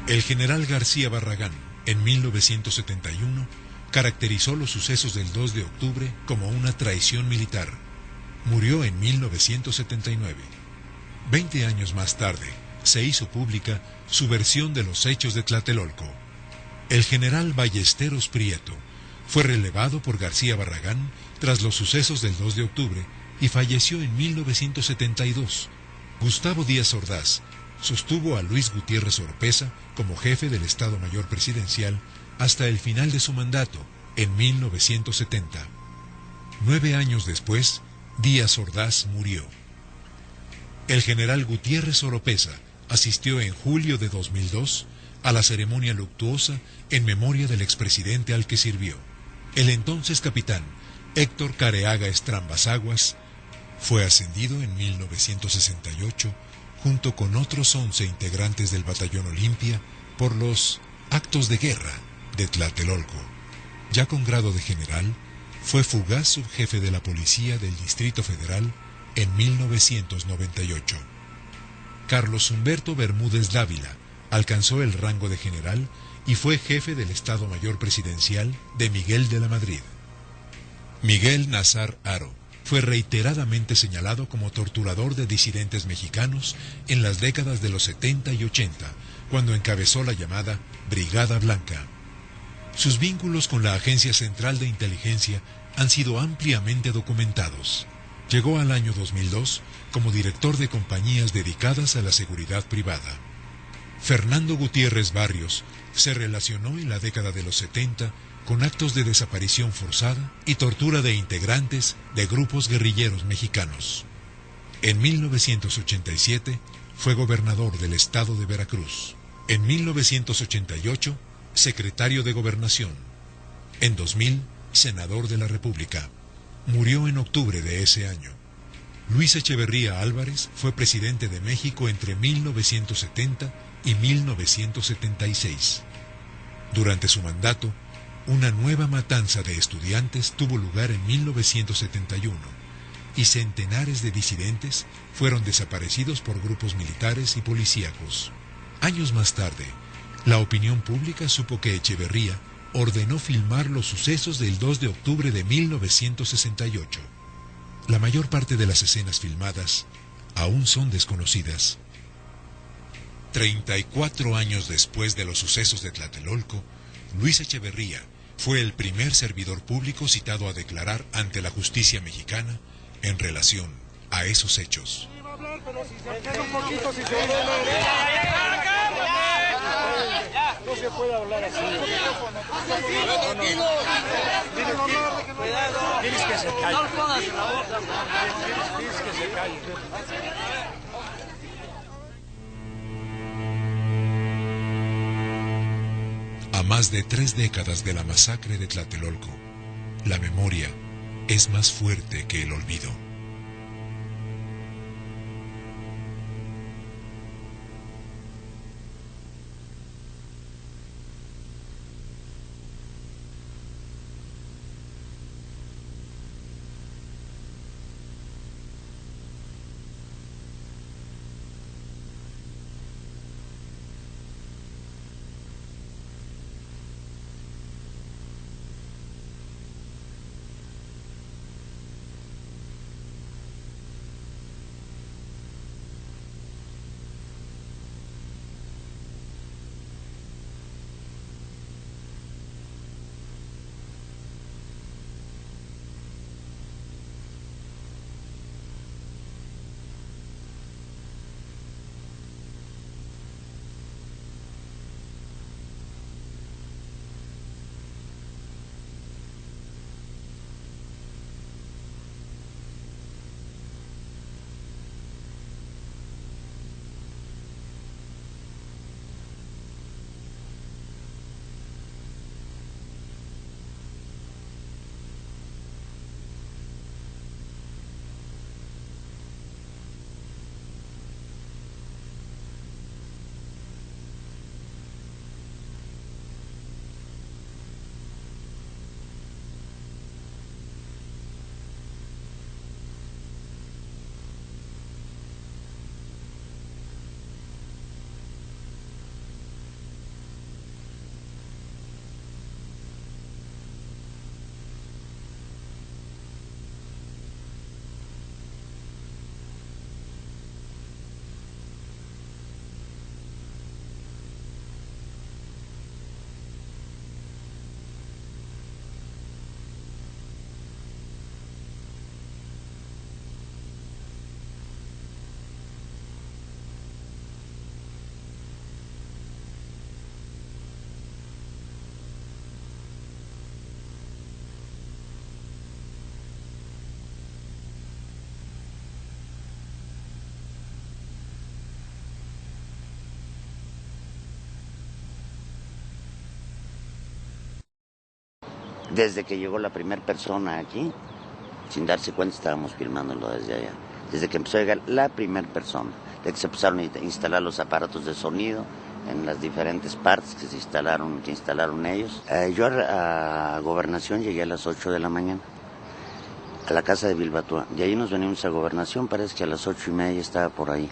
El general García Barragán, en 1971, caracterizó los sucesos del 2 de octubre como una traición militar. Murió en 1979. 20 años más tarde, se hizo pública su versión de los hechos de Tlatelolco. El general Ballesteros Prieto fue relevado por García Barragán tras los sucesos del 2 de octubre y falleció en 1972. Gustavo Díaz Ordaz sostuvo a Luis Gutiérrez Oropesa como jefe del Estado Mayor Presidencial hasta el final de su mandato, en 1970. 9 años después, Díaz Ordaz murió. El general Gutiérrez Oropesa asistió en julio de 2002 a la ceremonia luctuosa en memoria del expresidente al que sirvió. El entonces capitán Héctor Careaga Estrambas Aguas fue ascendido en 1968 junto con otros 11 integrantes del Batallón Olimpia por los actos de guerra de Tlatelolco. Ya con grado de general, fue fugaz subjefe de la policía del Distrito Federal en 1998. Carlos Humberto Bermúdez Dávila alcanzó el rango de general y fue jefe del Estado Mayor Presidencial de Miguel de la Madrid. Miguel Nazar Haro fue reiteradamente señalado como torturador de disidentes mexicanos en las décadas de los 70 y 80, cuando encabezó la llamada Brigada Blanca. Sus vínculos con la Agencia Central de Inteligencia han sido ampliamente documentados. Llegó al año 2002 como director de compañías dedicadas a la seguridad privada. Fernando Gutiérrez Barrios se relacionó en la década de los 70 con actos de desaparición forzada y tortura de integrantes de grupos guerrilleros mexicanos. En 1987 fue gobernador del estado de Veracruz. En 1988, secretario de Gobernación. En 2000, senador de la República. Murió en octubre de ese año. Luis Echeverría Álvarez fue presidente de México entre 1970 y 1976. Durante su mandato, una nueva matanza de estudiantes tuvo lugar en 1971 y centenares de disidentes fueron desaparecidos por grupos militares y policíacos. Años más tarde, la opinión pública supo que Echeverría ordenó filmar los sucesos del 2 de octubre de 1968. La mayor parte de las escenas filmadas aún son desconocidas. 34 años después de los sucesos de Tlatelolco, Luis Echeverría fue el primer servidor público citado a declarar ante la justicia mexicana en relación a esos hechos. No se puede hablar así. Tienes que se calle. Tienes que se calle. A más de 3 décadas de la masacre de Tlatelolco, la memoria es más fuerte que el olvido. Desde que llegó la primera persona aquí, sin darse cuenta estábamos filmándolo desde allá. Desde que empezó a llegar la primera persona, de que se empezaron a instalar los aparatos de sonido en las diferentes partes que instalaron ellos. Yo a Gobernación llegué a las 8 de la mañana. a la casa de Bilbatúa. De ahí nos venimos a Gobernación, parece que a las 8:30 estaba por ahí.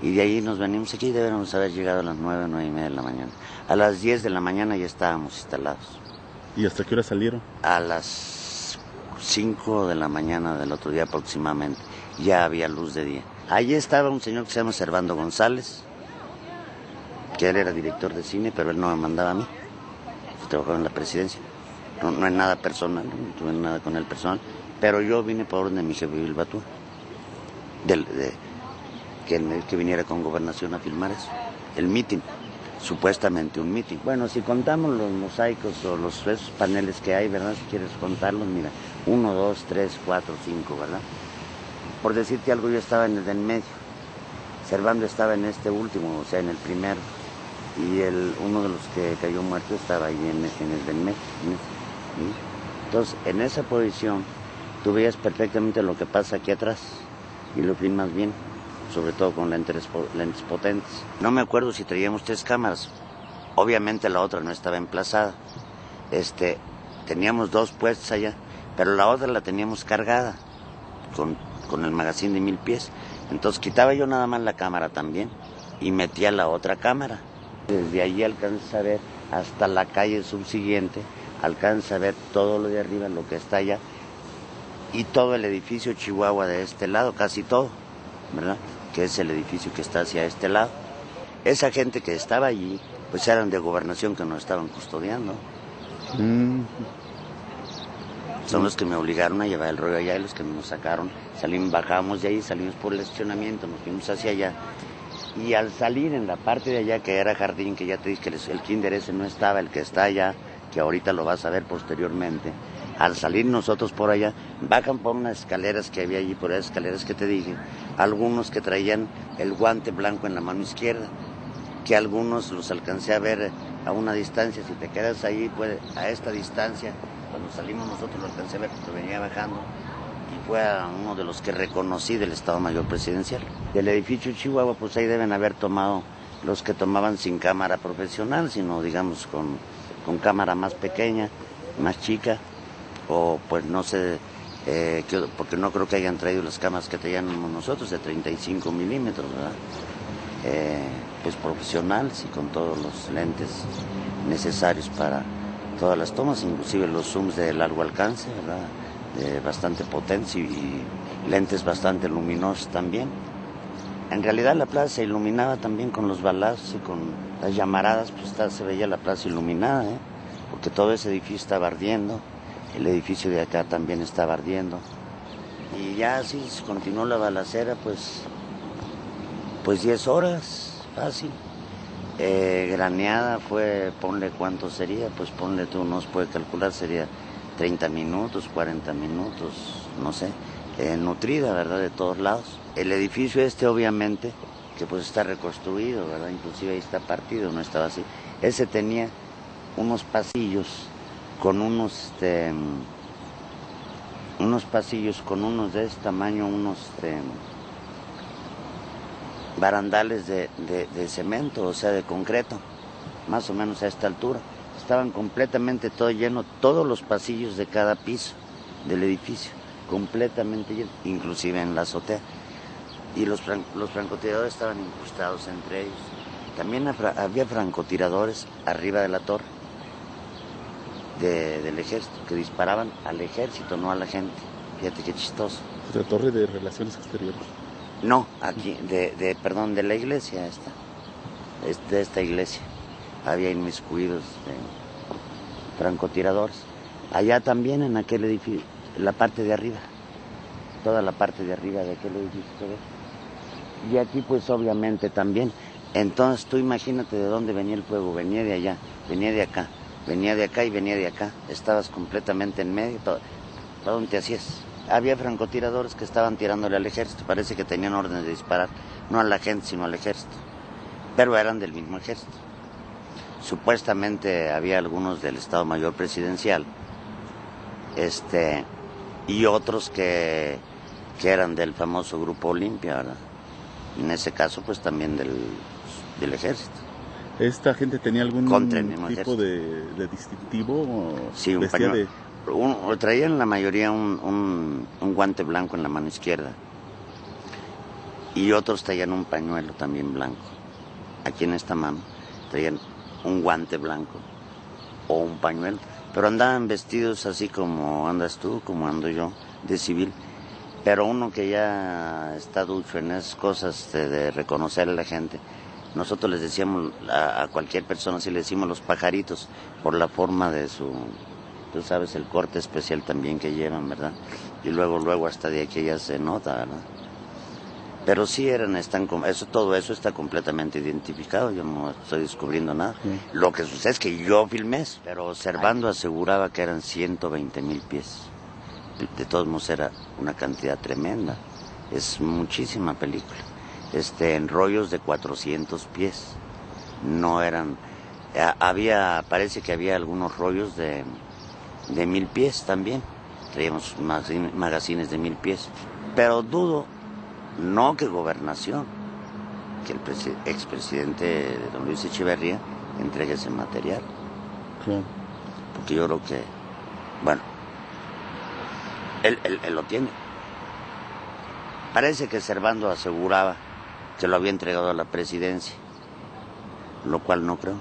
Y de ahí nos venimos aquí, debemos haber llegado a las 9, 9:30 de la mañana. A las 10 de la mañana ya estábamos instalados. ¿Y hasta qué hora salieron? A las 5 de la mañana del otro día aproximadamente. Ya había luz de día. Allí estaba un señor que se llama Servando González, que él era director de cine, pero él no me mandaba a mí. Trabajaba en la presidencia. No es nada personal, no tuve nada con él personal, pero yo vine por orden de mi jefe Bilbatúa, que viniera con Gobernación a filmar eso, el mitin, supuestamente un mitin. Bueno, si contamos los mosaicos o esos paneles que hay, ¿verdad? Si quieres contarlos, mira, 1, 2, 3, 4, 5, ¿verdad? Por decirte algo, yo estaba en el del medio, Servando estaba en este último, o sea, en el primero, y uno de los que cayó muerto estaba ahí en el del medio. ¿Sí? Entonces, en esa posición, tú veías perfectamente lo que pasa aquí atrás, y lo filmas bien, sobre todo con lentes potentes. No me acuerdo si traíamos 3 cámaras, obviamente la otra no estaba emplazada. Teníamos 2 puestas allá, pero la otra la teníamos cargada, con el magazine de 1000 pies. Entonces quitaba yo nada más la cámara también, y metía la otra cámara. Desde allí alcanzas a ver hasta la calle subsiguiente, alcanza a ver todo lo de arriba, lo que está allá, y todo el edificio Chihuahua de este lado, casi todo, ¿verdad? Que es el edificio que está hacia este lado. Esa gente que estaba allí, pues eran de Gobernación que nos estaban custodiando. Son los que me obligaron a llevar el rollo allá y los que nos sacaron. Bajamos de ahí, salimos por el estacionamiento, nos fuimos hacia allá. Y al salir en la parte de allá, que era jardín, que ya te dije que el kinder ese no estaba, el que está allá, que ahorita lo vas a ver posteriormente. Al salir nosotros por allá, bajan por unas escaleras que había allí, por esas escaleras que te dije, algunos que traían el guante blanco en la mano izquierda, que algunos los alcancé a ver a una distancia. Si te quedas ahí, pues, a esta distancia, cuando salimos nosotros lo alcancé a ver porque venía bajando, y fue a uno de los que reconocí del Estado Mayor Presidencial. Del edificio Chihuahua, pues ahí deben haber tomado los que tomaban sin cámara profesional, sino digamos con cámara más pequeña, más chica, o pues no sé, porque no creo que hayan traído las cámaras que traíamos nosotros de 35 milímetros, ¿verdad? Pues profesionales y con todos los lentes necesarios para todas las tomas, inclusive los zooms de largo alcance, ¿verdad? Bastante potentes y lentes bastante luminosos también. En realidad la plaza se iluminaba también con los balazos y con las llamaradas, pues se veía la plaza iluminada, porque todo ese edificio estaba ardiendo, el edificio de acá también estaba ardiendo. Y ya así continuó la balacera, pues 10 horas, fácil. Graneada fue, ponle cuánto sería, pues ponle tú, no se puede calcular, sería 30 minutos, 40 minutos, no sé, nutrida, ¿verdad?, de todos lados. El edificio obviamente, que pues está reconstruido, ¿verdad?, inclusive ahí está partido, no estaba así. Ese tenía unos pasillos con unos pasillos con unos de este tamaño, unos barandales de cemento, o sea, de concreto, más o menos a esta altura. Estaban completamente todo lleno, todos los pasillos de cada piso del edificio, completamente llenos, inclusive en la azotea. Y los francotiradores estaban incrustados entre ellos. También había francotiradores arriba de la torre del ejército, que disparaban al ejército, no a la gente. Fíjate qué chistoso. ¿La torre de Relaciones Exteriores? No, aquí, perdón, de la iglesia esta, de esta iglesia. Había inmiscuidos francotiradores. Allá también en aquel edificio, la parte de arriba, toda la parte de arriba de aquel edificio. Y aquí pues obviamente también. Entonces tú imagínate de dónde venía el fuego, venía de allá, venía de acá, venía de acá y venía de acá. Estabas completamente en medio, ¿para dónde te hacías? Había francotiradores que estaban tirándole al ejército, parece que tenían órdenes de disparar, no a la gente sino al ejército, pero eran del mismo ejército. Supuestamente había algunos del Estado Mayor Presidencial, y otros que eran del famoso Grupo Olimpia, ¿verdad? En ese caso, pues también del ejército. ¿Esta gente tenía algún tipo de distintivo? Sí, traían la mayoría un guante blanco en la mano izquierda y otros traían un pañuelo también blanco. Aquí en esta mano traían un guante blanco o un pañuelo, pero andaban vestidos así como andas tú, como ando yo, de civil. Pero uno que ya está ducho en esas cosas de reconocer a la gente, nosotros les decíamos a cualquier persona, así le decimos los pajaritos, por la forma de su, tú sabes, el corte especial también que llevan, ¿verdad? Y luego hasta de aquí ya se nota, ¿verdad? Pero sí todo eso está completamente identificado, yo no estoy descubriendo nada. Sí. Lo que sucede es que yo filmé, pero Servando aseguraba que eran 120,000 pies. De todos modos era una cantidad tremenda, es muchísima película. En rollos de 400 pies, no eran, parece que había algunos rollos de 1,000 pies también, traíamos magazines de 1,000 pies, pero dudo, no que Gobernación, que el expresidente don Luis Echeverría entregue ese material. Claro. Porque yo creo que, bueno, él lo tiene. Parece que Servando aseguraba que lo había entregado a la presidencia, lo cual no creo.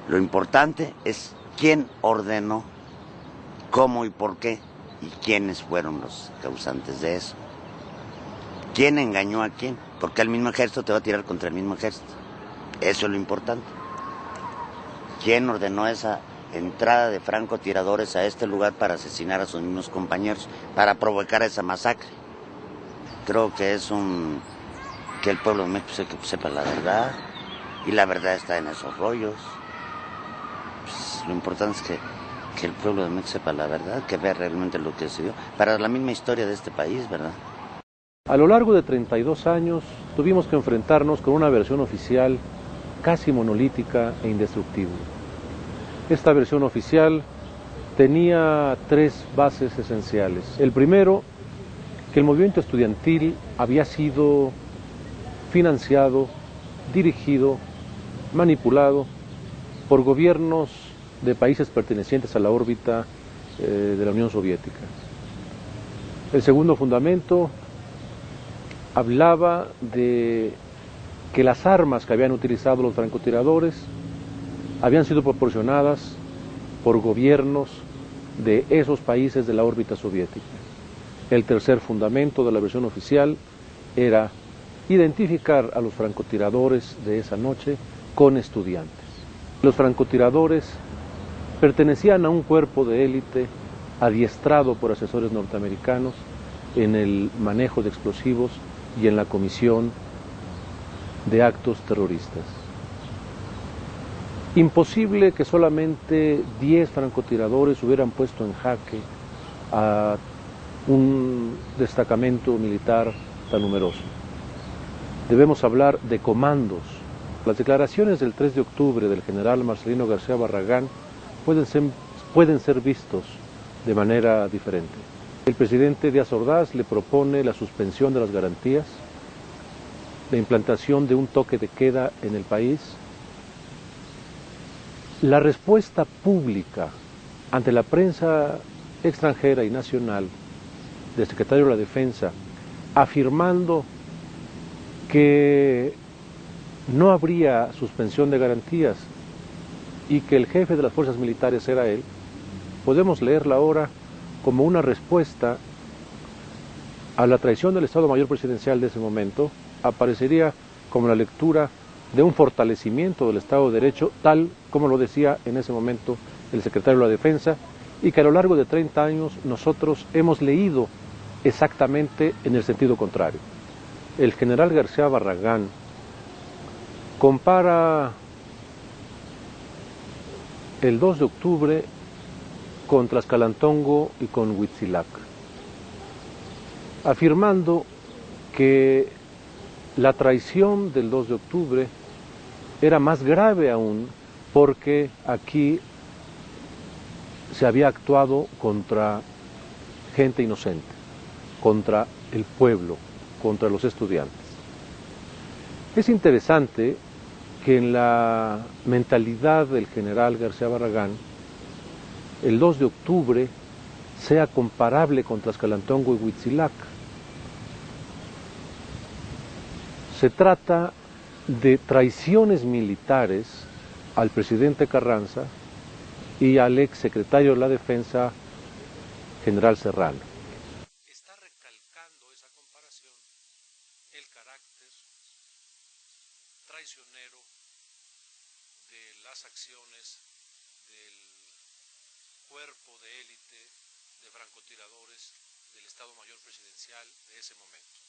Lo importante es quién ordenó, cómo y por qué, y quiénes fueron los causantes de eso. ¿Quién engañó a quién? Porque el mismo ejército te va a tirar contra el mismo ejército. Eso es lo importante. ¿Quién ordenó esa entrada de francotiradores a este lugar para asesinar a sus mismos compañeros, para provocar esa masacre? Creo que es que el pueblo de México sepa la verdad, y la verdad está en esos rollos. Pues, lo importante es que el pueblo de México sepa la verdad, que vea realmente lo que se dio, para la misma historia de este país, ¿verdad? A lo largo de 32 años tuvimos que enfrentarnos con una versión oficial casi monolítica e indestructible. Esta versión oficial tenía 3 bases esenciales. El primero, que el movimiento estudiantil había sido financiado, dirigido, manipulado por gobiernos de países pertenecientes a la órbita de la Unión Soviética. El segundo fundamento hablaba de que las armas que habían utilizado los francotiradores habían sido proporcionadas por gobiernos de esos países de la órbita soviética. El tercer fundamento de la versión oficial era identificar a los francotiradores de esa noche con estudiantes. Los francotiradores pertenecían a un cuerpo de élite adiestrado por asesores norteamericanos en el manejo de explosivos y en la comisión de actos terroristas. Imposible que solamente 10 francotiradores hubieran puesto en jaque a un destacamento militar tan numeroso. Debemos hablar de comandos. Las declaraciones del 3 de octubre del general Marcelino García Barragán pueden ser vistos de manera diferente. El presidente Díaz Ordaz le propone la suspensión de las garantías, la implantación de un toque de queda en el país. La respuesta pública ante la prensa extranjera y nacional del secretario de la Defensa, afirmando que no habría suspensión de garantías y que el jefe de las fuerzas militares era él, podemos leerla ahora como una respuesta a la traición del Estado Mayor Presidencial de ese momento. Aparecería como la lectura de un fortalecimiento del Estado de Derecho, tal como lo decía en ese momento el secretario de la Defensa, y que a lo largo de 30 años nosotros hemos leído exactamente en el sentido contrario. El general García Barragán compara el 2 de octubre con Tlaxcalantongo y con Huitzilac, afirmando que la traición del 2 de octubre era más grave aún porque aquí se había actuado contra gente inocente, contra el pueblo, contra los estudiantes. Es interesante que en la mentalidad del general García Barragán, el 2 de octubre sea comparable con Tlaxcalantongo y Huitzilac. Se trata de traiciones militares al presidente Carranza y al ex secretario de la Defensa, general Serrano. Está recalcando esa comparación el carácter traicionero de las acciones del cuerpo de élite de francotiradores del Estado Mayor Presidencial de ese momento.